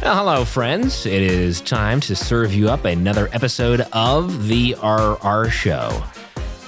Well, hello, friends. It is time to serve you up another episode of the RR Show.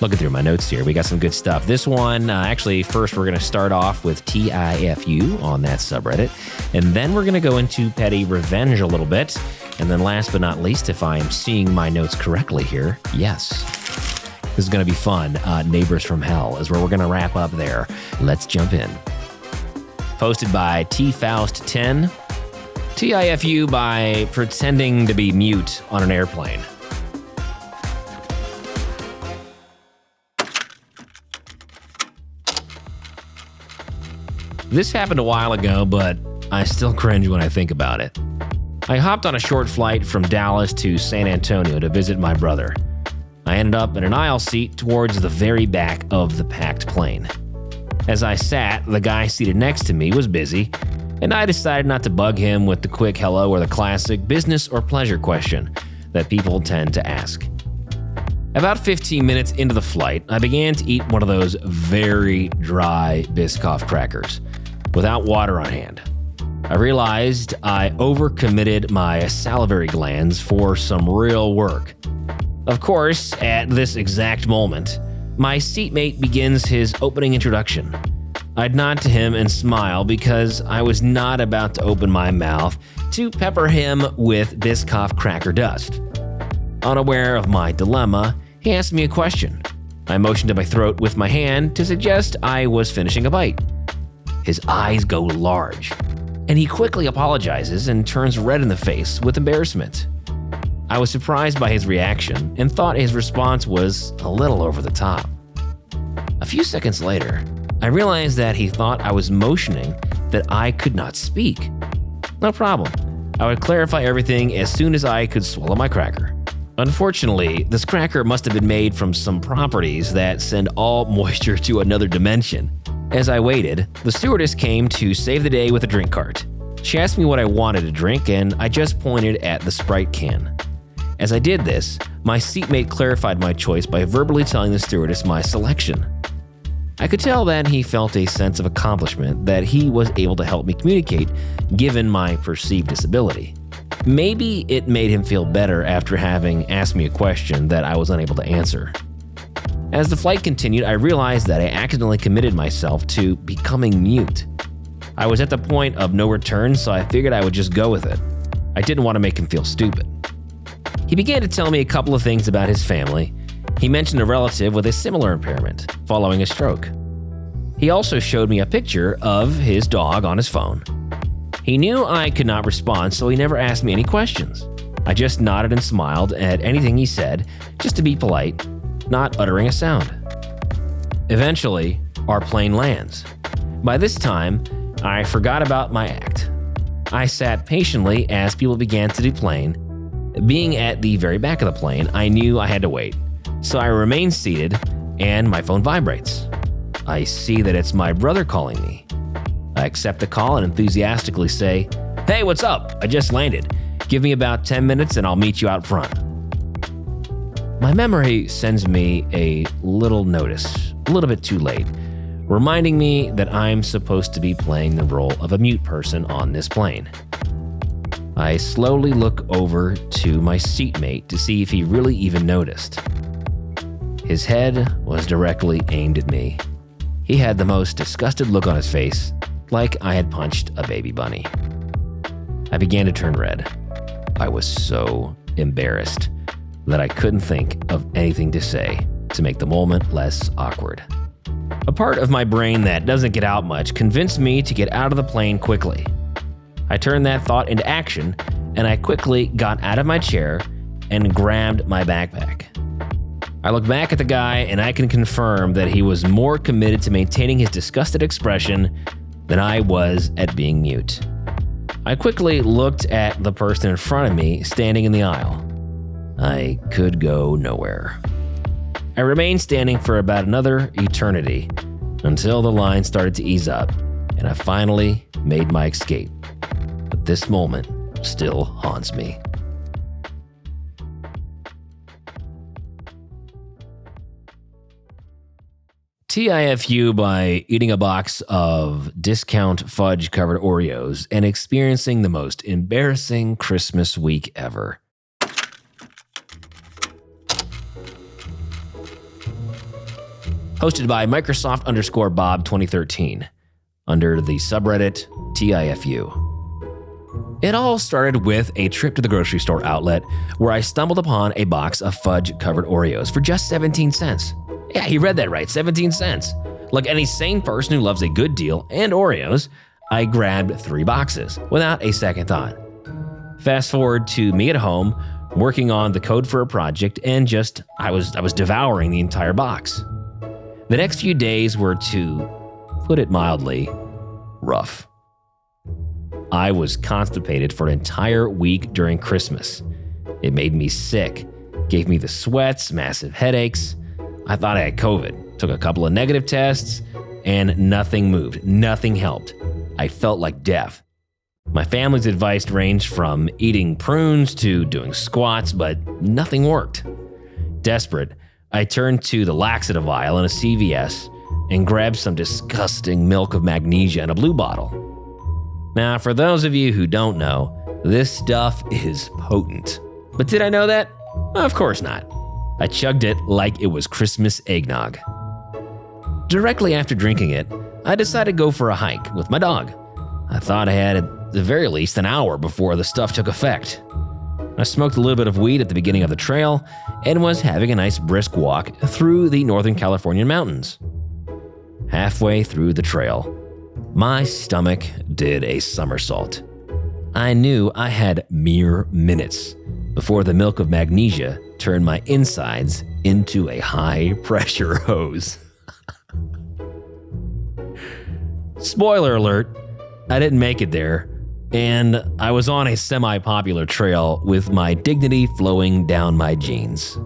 Looking through my notes here, we got some good stuff. This one, actually, first we're going to start off with TIFU on that subreddit, and then we're going to go into petty revenge a little bit, and then last but not least, if I'm seeing my notes correctly here, yes, this is going to be fun. Neighbors from Hell is where we're going to wrap up there. Let's jump in. Posted by TFaust10. TIFU by pretending to be mute on an airplane. This happened a while ago, but I still cringe when I think about it. I hopped on a short flight from Dallas to San Antonio to visit my brother. I ended up in an aisle seat towards the very back of the packed plane. As I sat, the guy seated next to me was busy, and I decided not to bug him with the quick hello or the classic business or pleasure question that people tend to ask. About 15 minutes into the flight, I began to eat one of those very dry Biscoff crackers without water on hand. I realized I overcommitted my salivary glands for some real work. Of course, at this exact moment, my seatmate begins his opening introduction. I'd nod to him and smile because I was not about to open my mouth to pepper him with Biscoff cracker dust. Unaware of my dilemma, he asked me a question. I motioned to my throat with my hand to suggest I was finishing a bite. His eyes go large, and he quickly apologizes and turns red in the face with embarrassment. I was surprised by his reaction and thought his response was a little over the top. A few seconds later, I realized that he thought I was motioning that I could not speak. No problem. I would clarify everything as soon as I could swallow my cracker. Unfortunately, this cracker must have been made from some properties that send all moisture to another dimension. As I waited, the stewardess came to save the day with a drink cart. She asked me what I wanted to drink, and I just pointed at the Sprite can. As I did this, my seatmate clarified my choice by verbally telling the stewardess my selection. I could tell that he felt a sense of accomplishment that he was able to help me communicate, given my perceived disability. Maybe it made him feel better after having asked me a question that I was unable to answer. As the flight continued, I realized that I accidentally committed myself to becoming mute. I was at the point of no return, so I figured I would just go with it. I didn't want to make him feel stupid. He began to tell me a couple of things about his family. He mentioned a relative with a similar impairment following a stroke. He also showed me a picture of his dog on his phone. He knew I could not respond, so he never asked me any questions. I just nodded and smiled at anything he said, just to be polite, not uttering a sound. Eventually, our plane lands. By this time, I forgot about my act. I sat patiently as people began to deplane. Being at the very back of the plane, I knew I had to wait. So I remain seated, and my phone vibrates. I see that it's my brother calling me. I accept the call and enthusiastically say, "Hey, what's up? I just landed. Give me about 10 minutes and I'll meet you out front." My memory sends me a little notice, a little bit too late, reminding me that I'm supposed to be playing the role of a mute person on this plane. I slowly look over to my seatmate to see if he really even noticed. His head was directly aimed at me. He had the most disgusted look on his face, like I had punched a baby bunny. I began to turn red. I was so embarrassed that I couldn't think of anything to say to make the moment less awkward. A part of my brain that doesn't get out much convinced me to get out of the plane quickly. I turned that thought into action, and I quickly got out of my chair and grabbed my backpack. I look back at the guy, and I can confirm that he was more committed to maintaining his disgusted expression than I was at being mute. I quickly looked at the person in front of me standing in the aisle. I could go nowhere. I remained standing for about another eternity until the line started to ease up, and I finally made my escape. But this moment still haunts me. TIFU by eating a box of discount fudge-covered Oreos and experiencing the most embarrassing Christmas week ever. Hosted by Microsoft_Bob 2013 under the subreddit TIFU. It all started with a trip to the grocery store outlet where I stumbled upon a box of fudge-covered Oreos for just 17 cents. Yeah, he read that right, 17 cents. Like any sane person who loves a good deal and Oreos, I grabbed 3 boxes without a second thought. Fast forward to me at home, working on the code for a project, and I was devouring the entire box. The next few days were, to put it mildly, rough. I was constipated for an entire week during Christmas. It made me sick, gave me the sweats, massive headaches. I thought I had COVID, took a couple of negative tests, and nothing moved, nothing helped. I felt like death. My family's advice ranged from eating prunes to doing squats, but nothing worked. Desperate, I turned to the laxative aisle in a CVS and grabbed some disgusting milk of magnesia in a blue bottle. Now, for those of you who don't know, this stuff is potent. But did I know that? Of course not. I chugged it like it was Christmas eggnog. Directly after drinking it, I decided to go for a hike with my dog. I thought I had at the very least an hour before the stuff took effect. I smoked a little bit of weed at the beginning of the trail and was having a nice brisk walk through the Northern California mountains. Halfway through the trail, my stomach did a somersault. I knew I had mere minutes before the milk of magnesia turned my insides into a high-pressure hose. Spoiler alert, I didn't make it there, and I was on a semi-popular trail with my dignity flowing down my jeans.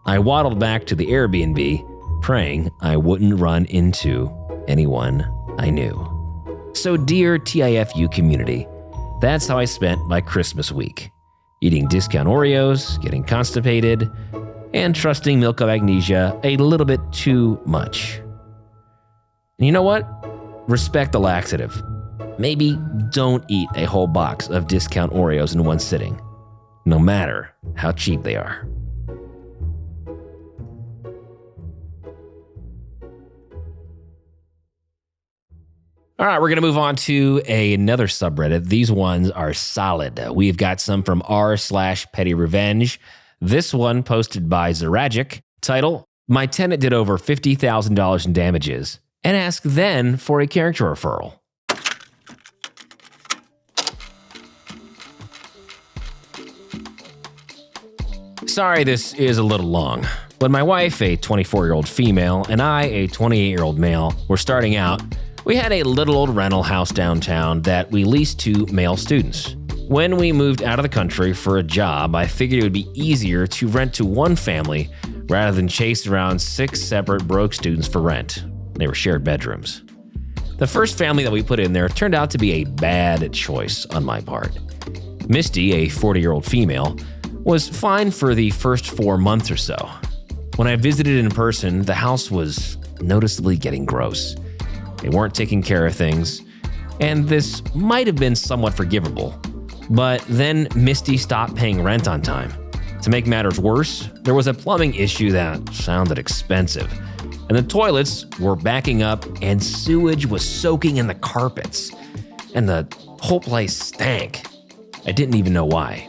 I waddled back to the Airbnb, praying I wouldn't run into anyone I knew. So dear TIFU community, that's how I spent my Christmas week. Eating discount Oreos, getting constipated, and trusting milk of magnesia a little bit too much. And you know what? Respect the laxative. Maybe don't eat a whole box of discount Oreos in one sitting, no matter how cheap they are. All right, we're going to move on to another subreddit. These ones are solid. We've got some from r/petty revenge. This one posted by Zaragic. Title, My tenant did over $50,000 in damages and asked then for a character referral. Sorry, this is a little long. When my wife, a 24-year-old female, and I, a 28-year-old male, were starting out, we had a little old rental house downtown that we leased to male students. When we moved out of the country for a job, I figured it would be easier to rent to one family rather than chase around 6 separate broke students for rent. They were shared bedrooms. The first family that we put in there turned out to be a bad choice on my part. Misty, a 40-year-old female, was fine for the first 4 months or so. When I visited in person, the house was noticeably getting gross. They weren't taking care of things, and this might have been somewhat forgivable. But then Misty stopped paying rent on time. To make matters worse, there was a plumbing issue that sounded expensive, and the toilets were backing up and sewage was soaking in the carpets, and the whole place stank. I didn't even know why.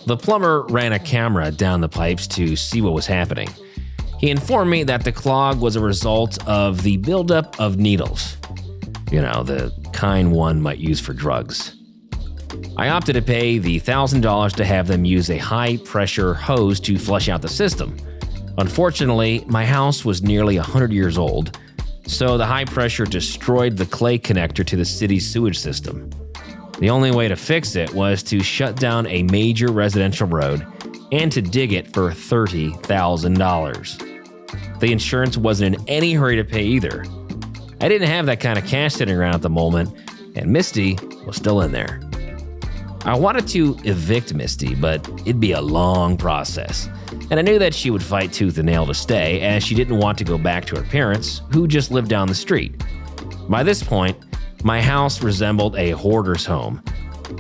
The plumber ran a camera down the pipes to see what was happening. He informed me that the clog was a result of the buildup of needles. You know, the kind one might use for drugs. I opted to pay the $1,000 to have them use a high-pressure hose to flush out the system. Unfortunately, my house was nearly 100 years old, so the high pressure destroyed the clay connector to the city's sewage system. The only way to fix it was to shut down a major residential road and to dig it for $30,000. The insurance wasn't in any hurry to pay either. I didn't have that kind of cash sitting around at the moment, and Misty was still in there. I wanted to evict Misty, but it'd be a long process. And I knew that she would fight tooth and nail to stay, as she didn't want to go back to her parents, who just lived down the street. By this point, my house resembled a hoarder's home,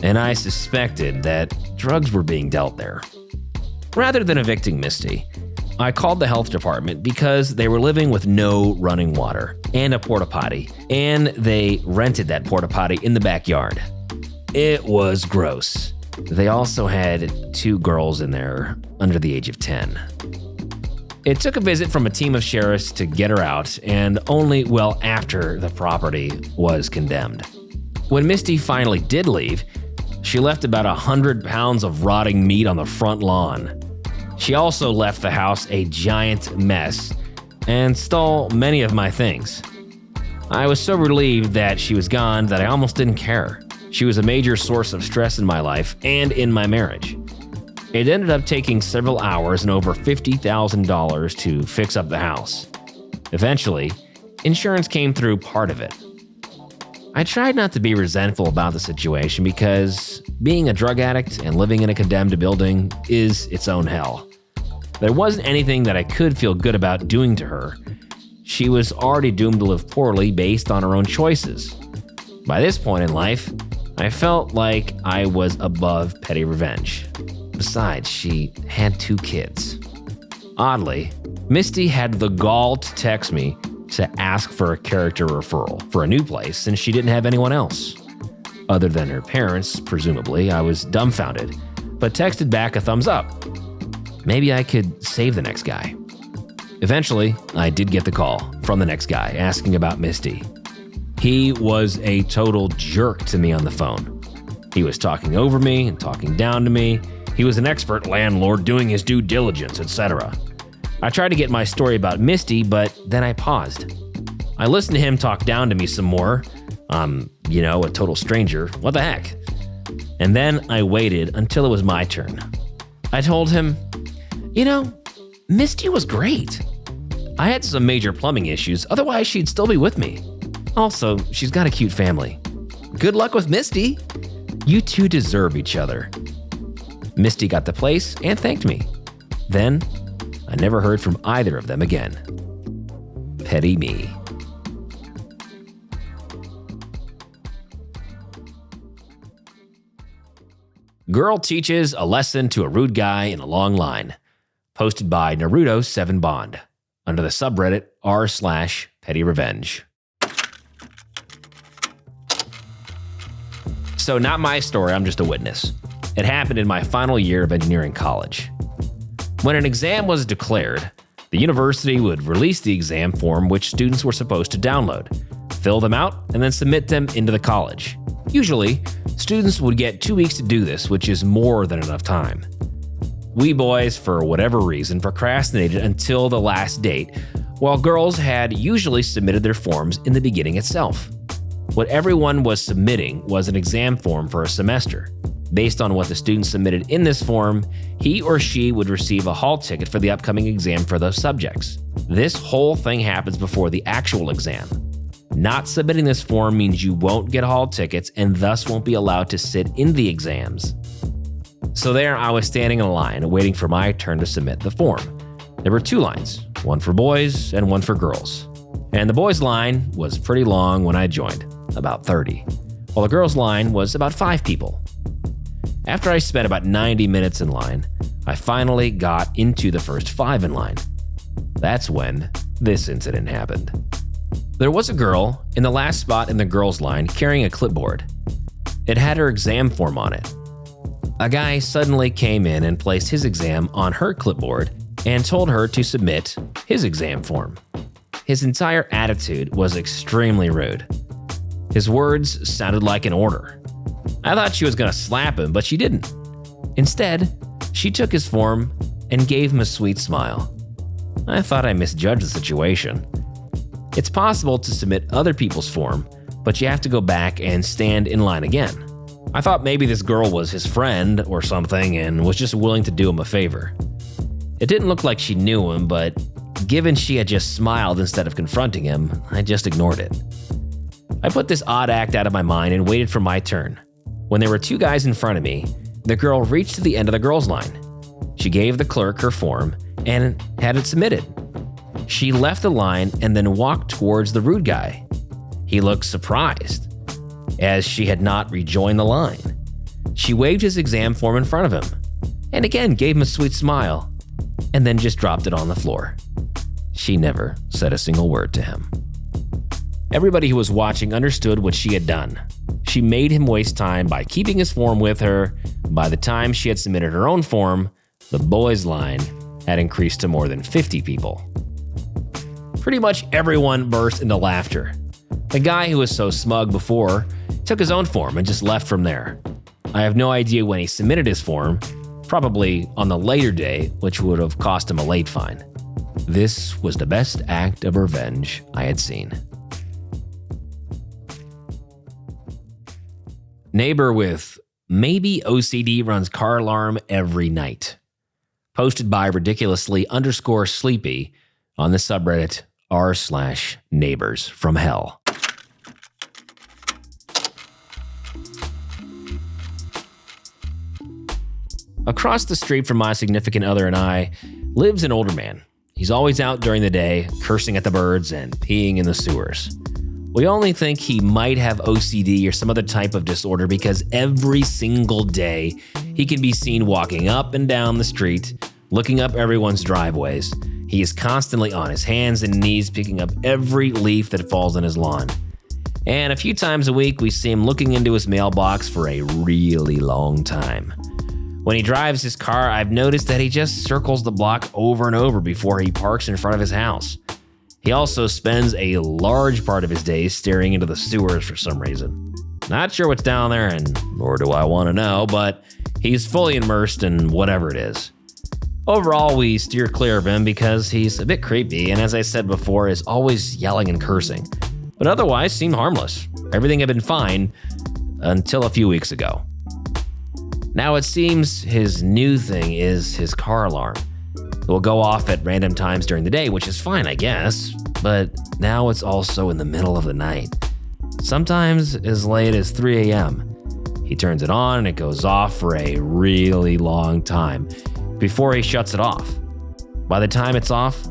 and I suspected that drugs were being dealt there. Rather than evicting Misty, I called the health department because they were living with no running water and a porta potty, and they rented that porta potty in the backyard. It was gross. They also had 2 girls in there under the age of 10. It took a visit from a team of sheriffs to get her out, and only well after the property was condemned. When Misty finally did leave, she left about 100 pounds of rotting meat on the front lawn. She also left the house a giant mess and stole many of my things. I was so relieved that she was gone that I almost didn't care. She was a major source of stress in my life and in my marriage. It ended up taking several hours and over $50,000 to fix up the house. Eventually, insurance came through part of it. I tried not to be resentful about the situation because being a drug addict and living in a condemned building is its own hell. There wasn't anything that I could feel good about doing to her. She was already doomed to live poorly based on her own choices. By this point in life, I felt like I was above petty revenge. Besides, she had 2 kids. Oddly, Misty had the gall to text me to ask for a character referral for a new place since she didn't have anyone else. Other than her parents, presumably, I was dumbfounded, but texted back a thumbs up. Maybe I could save the next guy. Eventually, I did get the call from the next guy asking about Misty. He was a total jerk to me on the phone. He was talking over me and talking down to me. He was an expert landlord doing his due diligence, etc. I tried to get my story about Misty, but then I paused. I listened to him talk down to me some more. A total stranger. What the heck? And then I waited until it was my turn. I told him, Misty was great. I had some major plumbing issues, otherwise she'd still be with me. Also, she's got a cute family. Good luck with Misty. You 2 deserve each other. Misty got the place and thanked me. Then, I never heard from either of them again. Petty me. Girl teaches a lesson to a rude guy in a long line. Posted by Naruto7Bond. Under the subreddit r/petty revenge. So not my story, I'm just a witness. It happened in my final year of engineering college. When an exam was declared, the university would release the exam form which students were supposed to download, fill them out, and then submit them into the college. Usually, students would get 2 weeks to do this, which is more than enough time. We boys, for whatever reason, procrastinated until the last date, while girls had usually submitted their forms in the beginning itself. What everyone was submitting was an exam form for a semester. Based on what the student submitted in this form, he or she would receive a hall ticket for the upcoming exam for those subjects. This whole thing happens before the actual exam. Not submitting this form means you won't get hall tickets and thus won't be allowed to sit in the exams. So there I was standing in a line waiting for my turn to submit the form. There were 2 lines, one for boys and one for girls. And the boys' line was pretty long when I joined, about 30, while the girls' line was about 5 people. After I spent about 90 minutes in line, I finally got into the first 5 in line. That's when this incident happened. There was a girl in the last spot in the girls' line carrying a clipboard. It had her exam form on it. A guy suddenly came in and placed his exam on her clipboard and told her to submit his exam form. His entire attitude was extremely rude. His words sounded like an order. I thought she was going to slap him, but she didn't. Instead, she took his form and gave him a sweet smile. I thought I misjudged the situation. It's possible to submit other people's form, but you have to go back and stand in line again. I thought maybe this girl was his friend or something and was just willing to do him a favor. It didn't look like she knew him, but given she had just smiled instead of confronting him, I just ignored it. I put this odd act out of my mind and waited for my turn. When there were two guys in front of me, the girl reached to the end of the girls' line. She gave the clerk her form and had it submitted. She left the line and then walked towards the rude guy. He looked surprised, as she had not rejoined the line. She waved his exam form in front of him, and again gave him a sweet smile, and then just dropped it on the floor. She never said a single word to him. Everybody who was watching understood what she had done. She made him waste time by keeping his form with her. By the time she had submitted her own form, the boys' line had increased to more than 50 people. Pretty much everyone burst into laughter. The guy who was so smug before took his own form and just left from there. I have no idea when he submitted his form, probably on the later day, which would have cost him a late fine. This was the best act of revenge I had seen. Neighbor with maybe OCD runs car alarm every night. Posted by ridiculously_sleepy on the subreddit r/neighbors from hell. Across the street from my significant other and I lives an older man. He's always out during the day, cursing at the birds and peeing in the sewers. We only think he might have OCD or some other type of disorder because every single day he can be seen walking up and down the street, looking up everyone's driveways. He is constantly on his hands and knees picking up every leaf that falls on his lawn. And a few times a week we see him looking into his mailbox for a really long time. When he drives his car, I've noticed that he just circles the block over and over before he parks in front of his house. He also spends a large part of his day staring into the sewers for some reason. Not sure what's down there, and nor do I want to know, but he's fully immersed in whatever it is. Overall, we steer clear of him because he's a bit creepy, and as I said before, is always yelling and cursing. But otherwise, seemed harmless. Everything had been fine until a few weeks ago. Now it seems his new thing is his car alarm. It will go off at random times during the day, which is fine, I guess, but now it's also in the middle of the night. Sometimes as late as 3 a.m. He turns it on and it goes off for a really long time before he shuts it off. By the time it's off,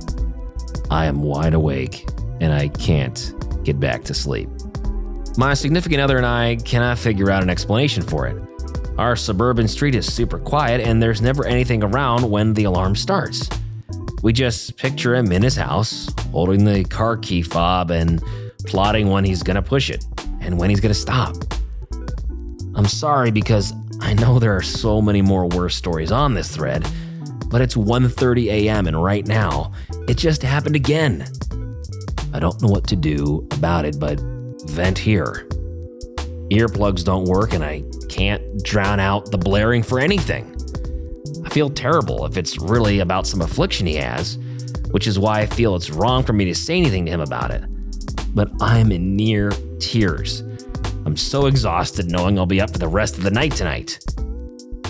I am wide awake and I can't get back to sleep. My significant other and I cannot figure out an explanation for it. Our suburban street is super quiet and there's never anything around when the alarm starts. We just picture him in his house, holding the car key fob and plotting when he's gonna push it and when he's gonna stop. I'm sorry because I know there are so many more worse stories on this thread, but it's 1:30 a.m. and right now, it just happened again. I don't know what to do about it, but vent here. Earplugs don't work and I can't drown out the blaring for anything. I feel terrible if it's really about some affliction he has, which is why I feel it's wrong for me to say anything to him about it. But I'm in near tears. I'm so exhausted knowing I'll be up for the rest of the night tonight.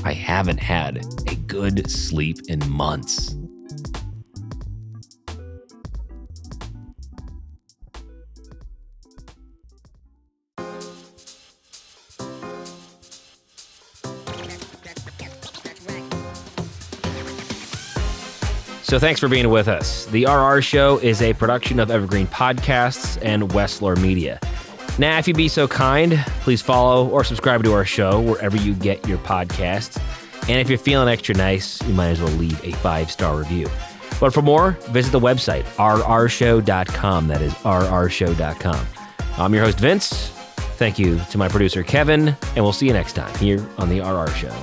I haven't had a good sleep in months. So thanks for being with us. The RR Show is a production of Evergreen Podcasts and Westlaw Media. Now, if you'd be so kind, please follow or subscribe to our show wherever you get your podcasts. And if you're feeling extra nice, you might as well leave a 5-star review. But for more, visit the website, rrshow.com. That is rrshow.com. I'm your host, Vince. Thank you to my producer, Kevin, and we'll see you next time here on the RR Show.